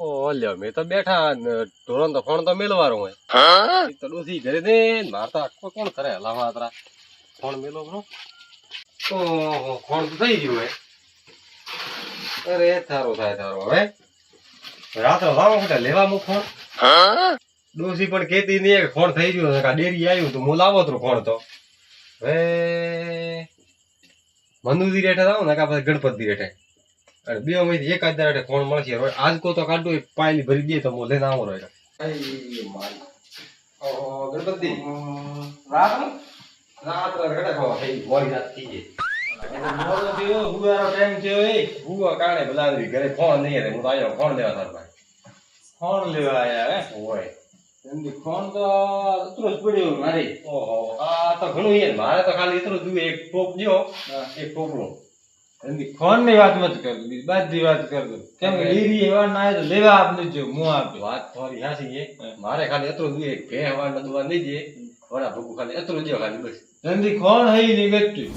ઓ લ્યો મેં તો બેઠા ઢોરણ તો ફોન તો મેલવારો હોય એક તો ડોસી ઘરે દે માર તો આખો કોણ કરે હલાવા આતરા ફોન મેલો બ્રો ઓહો ફોન તો થઈ ગયું હે અરે થારો થાય થારો હવે રાત્રે લાવો કે લેવા મુ ફોન ડોસી પણ કેતી નહીં કે ફોન થઈ ગયો કે ડેરી આવ્યું તો હું લાવો તો ફોન તો હવે મનુજી રેઠે લાવો ને કે પછી ગણપતિ રેઠે અરે બે માંથી એક આજ દાડે ફોન મળશે હવે આજ કો તો કાઢો પાયલી ભરી દે તો હું લઈને આવો રહ્યો ગણપતિ રાત ઘટે ખાવા થઈ મોડી રાત થઈ ગઈ મોડો થયો હુવાનો ટાઈમ થયો એ હુવા કારણે બલાવી ઘરે ફોન નહીં રે હું તો આવ્યો ફોન લેવા તાર ભાઈ ફોન લેવા આયા હે હોય એમની ફોન તો અતરો જ પડ્યો મારી ઓહો આ તો ઘણું યાર મારે તો ખાલી એટલું જ એક ટોપ જો એક ટોપડું એમની ફોન ની વાત મત કર બધી વાત કર દો કેમ કે ડેરી એવા ના આવે તો લેવા આપને જો હું આપે વાત થોડી હાસી છે મારે ખાલી એટલું જ એક ભે હવા દવા નહીં દે વડા ભગુ ખાલી એટલું જ ખાલી બસ એમની ફોન હઈ ની ગટ્ટી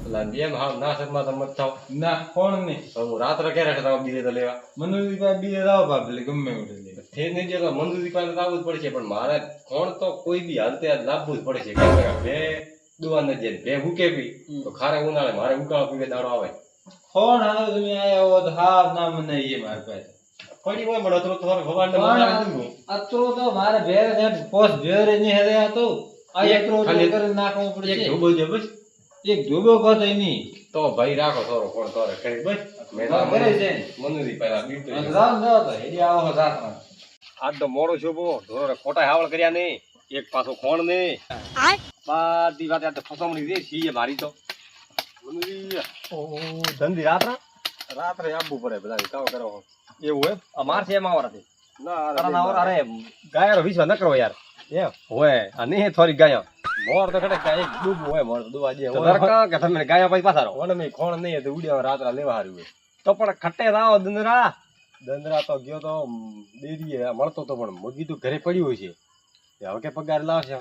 પેલા બેમ હાવ ના શર્મા તો મત થાવ ના ફોન નહીં તો હું રાત્રે ક્યારે હતા બીજે તો લેવા મનુજી પાસે બીજે લાવ બાપલે ગમે ઉઠે લે તે નહીં જો તો મંજૂરી પાસે તો આવવું જ પડશે પણ મારે ફોન તો કોઈ બી હાલતે આજ લાવવું જ પડશે કેમ કે બે દુવા ન જાય બે ભૂકે પી તો ખારે ઉનાળે મારે ઉકાળો પીવે દાડો આવે ફોન હાલો તમે આયા હો તો હા ના મને એ માર પાસે પડી હોય પણ અતરો થોડો ભગવાન ને મારે દઉં અતરો તો મારે ભેર ને પોસ ભેર ની હેલે હતો આ એકરો ખાલી કરી નાખવું પડશે એક ધોબો છે બસ એક ધોબો કહો એની તો ભાઈ રાખો થોડો ફોન કરે કરી બસ મેં તો કરે છે મંજૂરી પહેલા બીટ તો રામ જાવ તો હેડી આવો સાથ આજ તો મોડો છો બો ઢોરે ખોટા હાવળ કર્યા નહીં એક પાછો ખોણ નહીં બધી વાત તો ફસમણી દે છીએ મારી તો ધંધી રાત્રે આપવું પડે બધા કામ કરો એવું હોય અમાર છે એમાં આવરાથી ના અરે ગાયરો વિશ્વાસ ન કરો યાર એમ હોય અને થોડી ગાયો મોર તો કડે ગાય ડૂબ હોય મોર તો દુવા જે હોય કે તમે ગાયા પછી પાછા રહો અને મે ખોણ નહીં તો ઉડ્યા રાત્રા લેવા હાર્યું હોય તો પણ ખટ્ટે રાવ દંદરા તો ગયો તો ડેરીએ મળતો તો પણ મુગી તો ઘરે પડ્યું હોય છે હવે કે પગાર લાવશે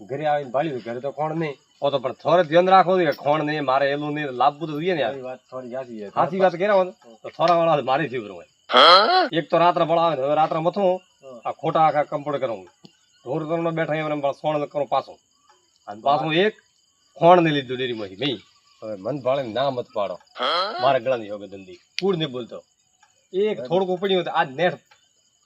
ઘરે આવીને ભાળ્યું ઘરે તો ખોણ નહીં ઓ તો પણ થોડે ધ્યાન રાખો કે ખોણ નહીં મારે એલું નહીં લાભવું તો જોઈએ ને યાર વાત થોડી સાચી વાત કર્યા હોય તો થોડા વાળા મારી ફીવર હોય એક તો રાત્રે ભળાવે હવે રાત્રે મથું આ ખોટા આખા કમ્પ્યુટર કરું ઢોર તમને બેઠા એમ સોણ કરું પાછું અને પાછું એક ખોણ ને લીધું ડેરીમાંથી મેં હવે મન ભાળે ના મત પાડો મારે ગળાની હવે ધંધી કૂડ નહીં બોલતો એક થોડુંક પડ્યું તો આજ નેટ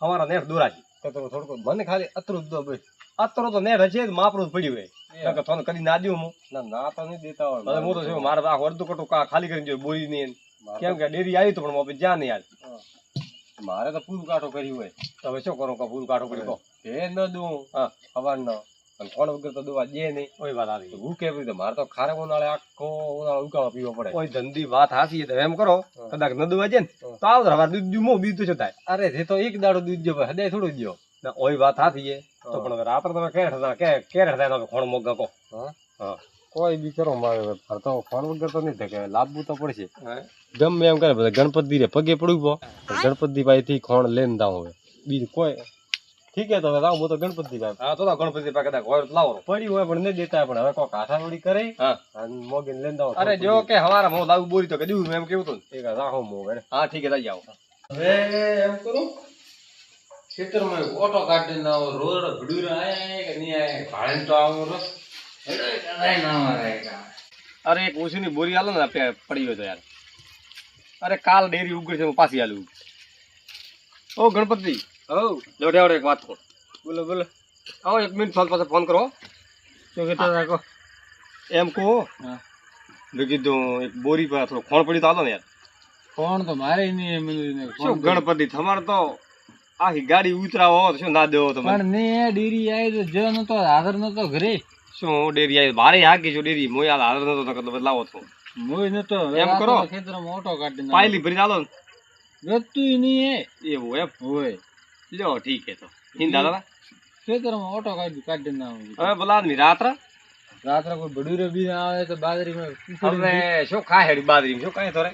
અમારા નેટ દોરાજી થોડુંક મને ખાલી અતરું દો બસ અતરો તો નેટ હશે જ માપરું જ પડ્યું હોય કે થોડું કદી ના દઉં હું ના તો નહીં દેતા હોય હું તો શું મારે આ અડધું કટું ખાલી કરીને જોયું બોરી નહીં કેમ કે ડેરી આવી તો પણ જ્યાં નહીં યાર મારે તો પૂરું કાઠો કર્યું હોય તો હવે શું કરું પૂરું કાઠો કરી કહો એ ન દઉં હા ખબર ન અને ફોન વગર તો દવા દે નહીં કોઈ વાત આવી હું કેવી રીતે મારે તો ખારે ઉનાળે આખો ઉનાળો ઉકાળો પીવો પડે કોઈ ધંધી વાત હાસી તો એમ કરો કદાચ ન દવા જાય ને તો આવ દૂધ દઉં બીજું શું થાય અરે તે તો એક દાડો દૂધ જો હદે થોડું દો ના ઓય વાત હાથી છે તો પણ હવે રાત્રે તમે કેરે થાય ખોણ મોગા કહો હા કોઈ બી કરો મારે તો ફોન વગર તો નહીં થાય કે લાવવું તો પડશે ગમે એમ કરે બધા ગણપતિ રે પગે પડવું ગણપતિ ભાઈ થી ખોણ લઈને દાવ હવે બીજું કોઈ ઠીક હે તો હવે લાવું તો ગણપતિ ભાઈ હા તો ગણપતિ ભાઈ કદાચ હોય લાવો પડી હોય પણ નહીં દેતા પણ હવે કોઈ કાઠાવડી કરે અને મોગીને લઈને દાવ અરે જો કે હવારા હું લાવું બોરી તો કદી એમ કેવું તો એક રાખો મો હા ઠીક હે લઈ જાઓ હવે એમ કરું ખેતરમાં ઓટો કાઢીને આવો રોડ ભડુર આયા કે નહીં આયા ભાડે તો આવું રસ અરે એક ઓછી ની બોરી આલો ને પડી ગયો તો યાર અરે કાલ ડેરી ઉગર છે હું પાછી આલું ઓ ગણપતિ લોઢે એક વાત કહો બોલો બોલો આવો 1 મિનિટ પાસે ફોન કરો શું કહેતા રાખો એમ કહો મેં કીધું એક બોરી પર થોડો ખોણ પડી તો આલો ને યાર ફોન તો મારે નહીં શું ગણપતિ તમારે તો આખી ગાડી ઉતરાવો શું ના દેવો તમે પણ ને ડેરી આવી તો જો નતો હાજર નતો ઘરે શું ડેરી આવી મારે હાકી છો ડેરી મોય હાજર નતો તો બદલાવો છો મોય નતો એમ કરો ખેતરમાં ઓટો કાઢીને પાયલી ભરી આલો ગતું નહીં એવું એમ હોય લ્યો ઠીક હે તો હિંદ દાદા ખેતરમાં ઓટો કાઢીને હવે બોલા ની રાત્રે કોઈ બડુરે બી ના આવે તો બાજરીમાં હવે શું ખાય હેડી બાજરી શું કાય તોરે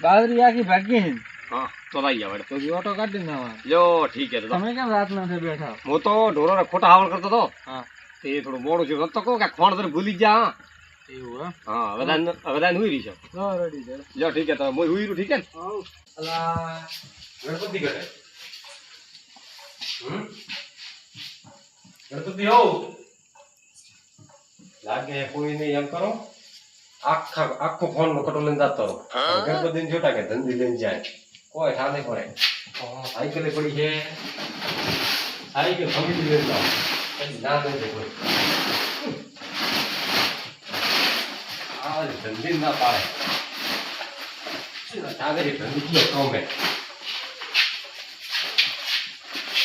બાજરી આખી ભાગી હે હા તો લઈ જાવ તો ઓટો કાઢીને આવા લ્યો ઠીક હે તો તમે કેમ રાત ના બેઠા હું તો ઢોરો ખોટા હાવળ કરતો તો હા તે થોડું મોડું છે તો કહો કે ખોણ તને ભૂલી જા એવું હા વદાન હુઈ રહી છે રેડી છે લ્યો ઠીક હે તો હું હુઈ રહ્યું ઠીક હે ને અલા ગણપતિ કરે ગણપતિ હોવ લાગે કોઈ નહીં એમ કરો આખો ફોન નો કટો લઈને જતો રહો ગણપતિ ને જોતા કે ધંધી લઈને જાય કોઈ ઠાલે પડે સાયકલે પડી છે સાયકલ ફમી લઈને જાઓ ના દે કોઈ આ ધંધી ના પાડે ઠાલે ધંધી કે કોમે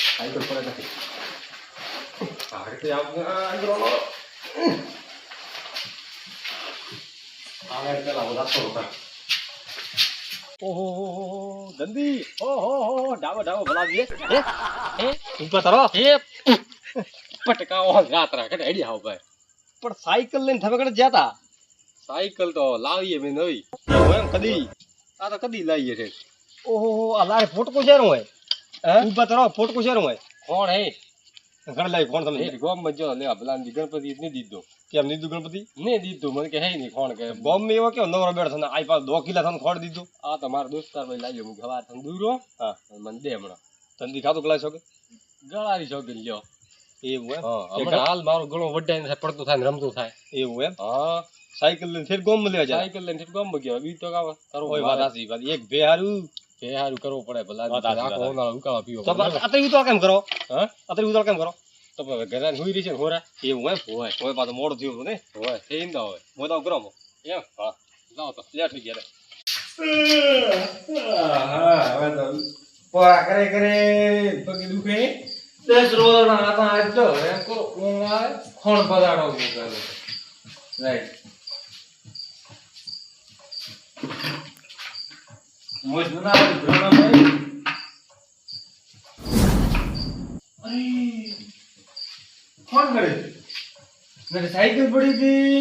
સાયકલ પડે નથી આ રીતે આગળ ઓહો ધંધી ઓહો ડાબો ડાબો ભલાજી હે ઉપર તરો હે પટકાઓ રાત્રા કે હેડી આવ ભાઈ પણ સાયકલ લઈને તમે કડે જાતા સાયકલ તો લાવીએ મે નવી એમ કદી આ તો કદી લાવીએ છે ઓહો આ લારે ફોટકો શેરો હોય હે ઉપર તરો ફોટકો શેરો હોય કોણ હે ઘર લાવી કોણ તમે ગોમ માં જો લે ભલાજી ગણપતિ ને દીધો કેમ દીધું ગણપતિ ને દીધું મને કે હે નહીં કોણ કે ગોમ માં એવો કેવો નવરો બેઠો ને આઈ પાસ 2 કિલા થન ખોડ દીધું આ તો મારો દોસ્તાર ભાઈ લાવ્યો હું ગવાર થન દૂરો હા મને દે હમણાં તંદી ખાતો ગલા છો કે ગળારી છો કે લ્યો એવું એમ હા હમણાં હાલ મારો ગળો વડાઈને પડતો થાય ને રમતો થાય એવું એમ હા સાયકલ લઈને ફેર ગોમ માં લેવા જાય સાયકલ લઈને ફેર ગોમ માં ગયો બી તો કાવ કરો કોઈ વાત આસી વાત એક ભેહારું કરવો પડે ભલા રાખો ઉનાળો ઉકાળા પીવો તો અત્યારે ઉતાળ કેમ કરો હા અત્યારે ઉતાળ કેમ કરો તો ઘરે હોઈ રહી છે હોરા એવું એમ હોય કોઈ પાછું મોડું થયું ને હોય થઈ ન હોય હું તો કરો એમ હા જાઓ તો લેટ થઈ ગયા હા હવે તો પોરા કરે કરે પગે દુખે 10 રોજ ના આતા આજ તો એમ કો ઊંઘ આવે ખોણ પદાડો કરે રાઈટ મોજ ના આવે ભ્રમણ ભાઈ કોણ કરે મેરે સાયકલ પડી હતી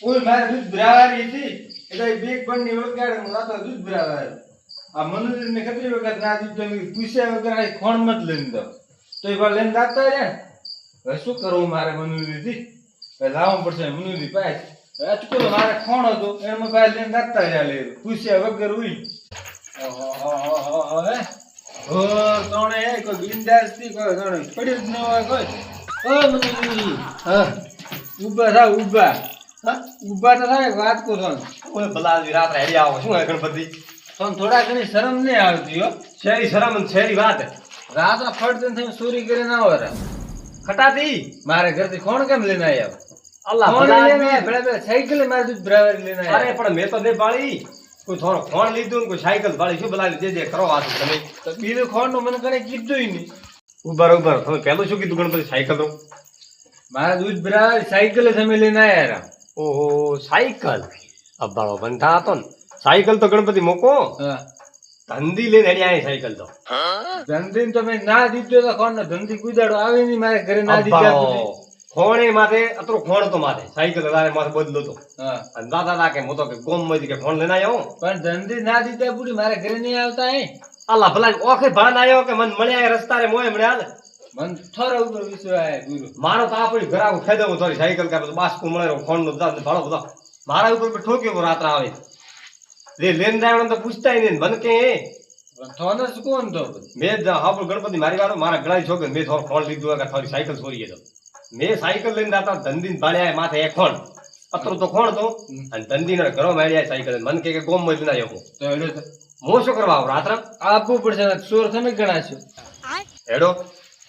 ઓય મારે દૂધ ભરાવાની હતી એટલે બેગ બંને વગાડે હું રાતો દૂધ ભરાવા આ મનુજી ને કેટલી વખત ના દૂધ તમે પૂછ્યા વગર આ ખોણ મત લઈને દો તો એ વાર લઈને રાખતા રહ્યા હવે શું કરવું મારે મનુજી થી લાવવું પડશે મનુજી પાસે અચકો મારે ખોણ હતો એમાં પાસે લઈને રાખતા રહ્યા લે પૂછ્યા વગર ઉઈ ઓહો હે ઓ તોણે કોઈ બિંદાસ થી કોઈ તોણે પડ્યું જ ન હોય કોઈ ઓ મનુજી હા ઉભા થા ઉભા હા ઉભા તો થાય વાત કો સોન ઓય ભલાજી રાત હેડી આવો શું હે ગણપતિ સોન થોડા ઘણી શરમ નહીં આવતી હો શેરી શરમ ને શેરી વાત રાત ના ફટ દે ચોરી કરી ના હોય ખટાતી મારે ઘરથી કોણ કેમ લઈને આવ્યા અલ્લાહ ભલાજી ભલે સાયકલ મારે દૂધ બરાબર લઈને આવ્યા અરે પણ મેં તો દે બાળી કોઈ થોડો ફોન લીધું ને કોઈ સાયકલ બાળી શું ભલાજી દે કરો વાત તમે તો બીજું ફોન નું મને કને કીધું નહીં ઉભર તમે પહેલું શું કીધું ગણપતિ સાયકલ તો મારા દૂધ બરાબર સાયકલ તમે લઈને આવ્યા ઓહો સાયકલ અબ્બાળો બંધા હતો ને સાયકલ તો ગણપતિ મોકો ધંધી લઈને હેડી આવી સાયકલ તો ધંધી તમે ના દીધો તો કોણ ધંધી કુદાડો આવે નહીં મારે ઘરે ના દીધા ખોણે માથે અતરો ખોણ તો માથે સાયકલ લારે માથે બદલો તો અને દાદા ના કે મોતો કે ગોમ માંથી કે ફોન લઈને આવ્યો પણ ધંધી ના દીધા પૂરી મારે ઘરે નહીં આવતા હે અલ્લાહ ભલા ઓખે ભાન આવ્યો કે મન મળ્યા રસ્તા રે મોય મળ્યા ને મન થોરા ઉપર વિશ્વાસ ગુરુ મારો તો આપણી ઘર આવું ખેદો થોડી સાયકલ કે બાસ્કુ મળે ફોન નો દાદ ભાડો બધો મારા ઉપર ઠોક્યો રાત આવે લે લેન જાય તો પૂછતા નહીં મન કે થોનસ કોણ તો મેં હાપો ગણપતિ મારી વાળો મારા ગળાઈ છોકે મેં થોડો ફોન લીધું કે થોડી સાયકલ ચોરી ગયો મેં સાયકલ લઈને જાતા ધંધી ભાડ્યા માથે એક ખોણ અતરો તો ખોણ તો અને ધંધી ને ઘરો માર્યા સાયકલ મન કે ગોમ માં ના આવ્યો તો હેડો હું શું કરવા રાત્રે આપવું પડશે ચોર તમે ગણાશો હેડો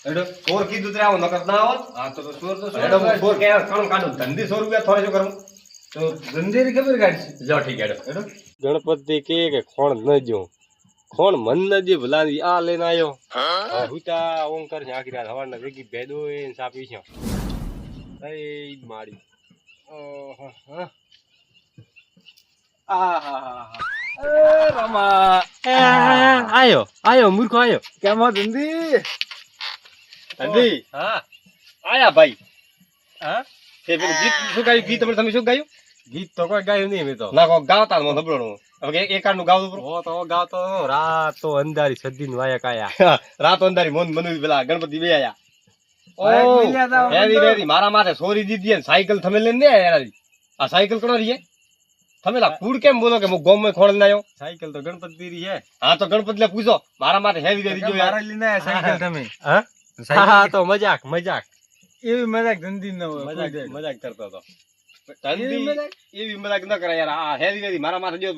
હેડો ચોર કીધું તો આવો નકર ના આવત હા તો ચોર તો હેડો ચોર કે કણ કાઢું ધંધી 100 રૂપિયા થોડે શું કરું તો ધંધી ની ખબર કાઢી જો ઠીક હેડો હેડો ગણપતિ કે ખોણ ન જો ખોણ મન ન દે ભલાની આ લઈને આવ્યો હા હુતા ઓંકાર છે આખી રાત હવારના વેગી ભેદો એ સાપી છે એ માડી ઓહો હા આહા એ રમા આયો મૂર્ખો આયો કેમ ધંધી ધંધી હા આયા ભાઈ હા તે પેલું ગીત શું ગાયું ગીત તમે શું ગાયું ગીત તો કોઈ ગાયું નહીં મેં તો ના કોઈ ગાવતા મને સંભળાણું હવે એક કાર્ડ નું ગાવતું હો તો ગાવતો રાતો અંધારી સદીન વાયા કાયા રાતો અંધારી મનુ પેલા ગણપતિ બે આયા ઓ હેરી મારા માથે સોરી દીધી ને સાયકલ તમે લઈને ને આયા આ સાયકલ કોણ રહી તમે લા કુડ કેમ બોલો કે હું ગોમ માં ખોળ ના આવ્યો સાયકલ તો ગણપતિ રી હે હા તો ગણપતિ લે પૂછો મારા માથે હેવી દીધી જો યાર લઈને આયા સાયકલ તમે હા હા તો મજાક એવી મજાક ધંધી ન હોય મજાક કરતો હતો એવી ધંધી મજાક? એવી મજાક ન કરે યાર. આ હેરી વેરી મારા માથે જો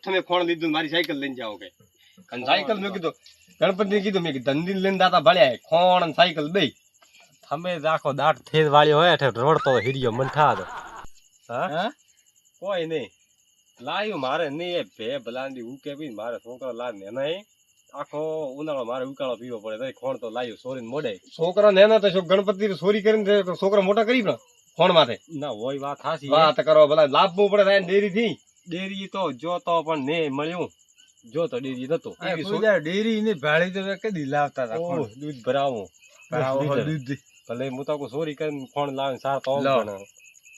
તમે ફોન લીધું ને મારી સાયકલ લઈને જાઓ કે અને સાયકલ મેં કીધું ગણપતિ કીધું મેં કીધું ધંધી લઈને દાતા ભળ્યા ખોણ અને સાયકલ બે તમે રાખો દાંત થેર વાળ્યો હોય એટલે રોડતો હીર્યો મન થાતો. હા કોઈ નહીં લાયું મારે નહીં એ ભે ભલાંડી ઉકે બી મારે છોકરા લાડ ને નહીં આખો ઉનાળો મારે ઉકાળો પીવો પડે તો ખોણ તો લાયું સોરીને મોડે છોકરા નેના તો ગણપતિ ચોરી કરીને છોકરા મોટા કરી પણ ખોણ માથે ના હોય વાત હાસી વાત કરો ભલા લાભવું પડે થાય ડેરી થી ડેરી તો જોતો પણ ને મળ્યું જોતો ડેરી નતો ડેરી ની ભાળી તો કદી લાવતા હતા ઓહ, દૂધ ભરાવું દૂધ ભલે હું તો ચોરી કરીને ખોણ લાવીને સાર તો લાવ. પણ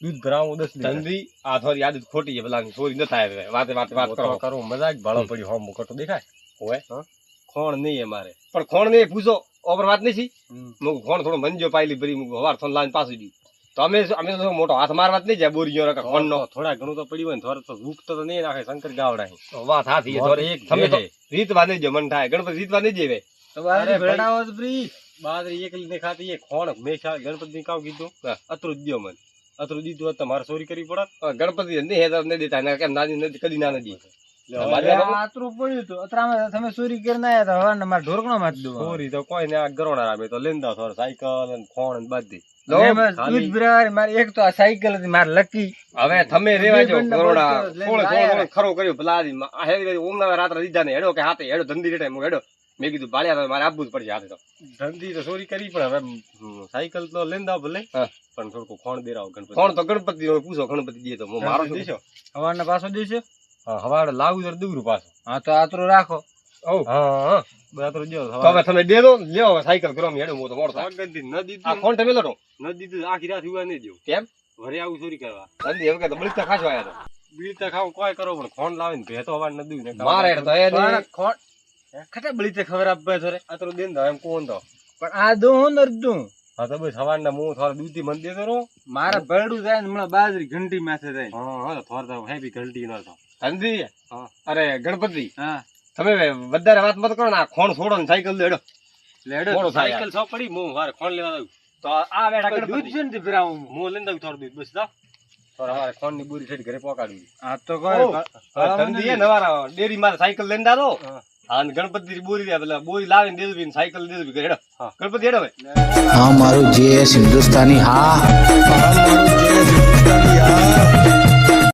દૂધ ભરાવું 10 લીટર. ધંધી આ થોડી આદત ખોટી છે ભલા ચોરી ન થાય હવે. વાતે વાત કરો કરું મજાક ભાળો પડ્યું હમ કટો દેખાય હોય ખોણ નહીં અમારે પણ ખોણ ને પૂછો ઓપર વાત નથી મુક ખોણ થોડો મંજો પાયલી ભરી મુક હવાર થોન લાઈન પાછું દી તો અમે તો મોટો હાથ મારવા જ નહીં જાય બોરીઓ રકા ખોણ નો થોડા ઘણું તો પડ્યું હોય ને થોડું તો ભૂખ તો નહીં નાખે શંકર ગાવડા વાત હાથી મોર એક તમે તો છે. રીતવા નહીં જો મન થાય ગણપતિ રીતવા નહીં જેવે તો બારી અરે ભાઈ. ભેડાવો તો ફ્રી બાદરી એકલી ને ખાતી એ ખોણ મેં ગણપતિ કાવ કીધું અતરું જ દ્યો મને અતરું દીધું હોત તો મારે ચોરી કરવી પડત. ગણપતિ નહીં હેતર નહીં દેતા ને કેમ નાની નથી કદી ના નથી મારે આતરું પડ્યું હતું અત્રામાં તમે ચોરી કરીને આયા હતા હવારના મારા ઢોરકણો માં દઉં ચોરી તો કોઈ ને આ ગરોણા રામે તો લેંદા થોર સાયકલ અને ખોણ અને બધી દૂધ ભરાવાની મારી એક તો આ સાયકલ હતી મારે લકી હવે તમે રેવાજો બંને કરોડા બંને થોડો લાયા. થોડો ખરો કર્યો ભલાદી આ હેરી ઓમના રાત્રે દીધા ને હેડો કે હાથે હેડો ધંધી રેટે હું હેડો મેં કીધું ભાળ્યા તો મારે આપવું જ પડશે હાથે તો ધંધી તો ચોરી કરી પણ હવે સાયકલ તો લેંદા ભલે હા. પણ થોડું ખોણ દેરાવ ગણપતિ કોણ તો ગણપતિ નો પૂછો ગણપતિ દે તો હું મારો શું દેશો હવારના પાછો દેશે હા હવાડે લાવું તો દૂર પાછું હા તો આતરું રાખો ઓ હા હા બરાબર જો તો હવે તમે દે દો લ્યો હવે સાયકલ કરો હેડો હું તો મોડો થાય. ગંદી ન આ દીધું કોણ તમે લો ન દીધું આખી રાત હુવા નહીં દેવું કેમ ઘરે આવું ચોરી કરવા ધંધી હવે કે તો બળીતા ખાશો આયા તો બીલ તો ખાવું કોઈ કરો પણ ખોણ લાવીને ભેતો હવાડ ન દઉં ને મારે હેડ તો એ નહીં. ખટા બળી તે ખબર આપવા થોરે આતરું દેન દો એમ કોણ તો પણ આ દો હું નરદું હા તો બસ હવાડના હું થોડા દૂધી મન દેતો રહો મારા ભરડું જાય ને હમણાં બાજરી ઘંટી માથે જાય હા હા થોડા તો હેવી ઘંટી ન તો ધંધી હા. અરે ગણપતિ હા તમે વધારે વાત મત કરો ને આ ખોણ છોડો ને સાયકલ દો હેડો લેડો મોડો થાય સાયકલ સો પડી હું વારે ખોણ લેવા દઉં તો આ બેઠા દૂધ ગણપતિ છે ને તે ભરાવું હું લઈને દઉં થોડું દૂધ બસ દા થોડા વારે ખોણ ની બુરી થઈને ઘરે પહોંચાડવી આ તો ઓ, ધંધી હે નવારા ડેરી માં સાયકલ લઈને દાદો હા. અને ગણપતિ બોરી દે પેલા બોરી લાવીને દે દઉં સાયકલ દે દઉં હેડો હા. ગણપતિ હેડો હવે હા મારું જેએસ હિન્દુસ્તાની હા કોઈ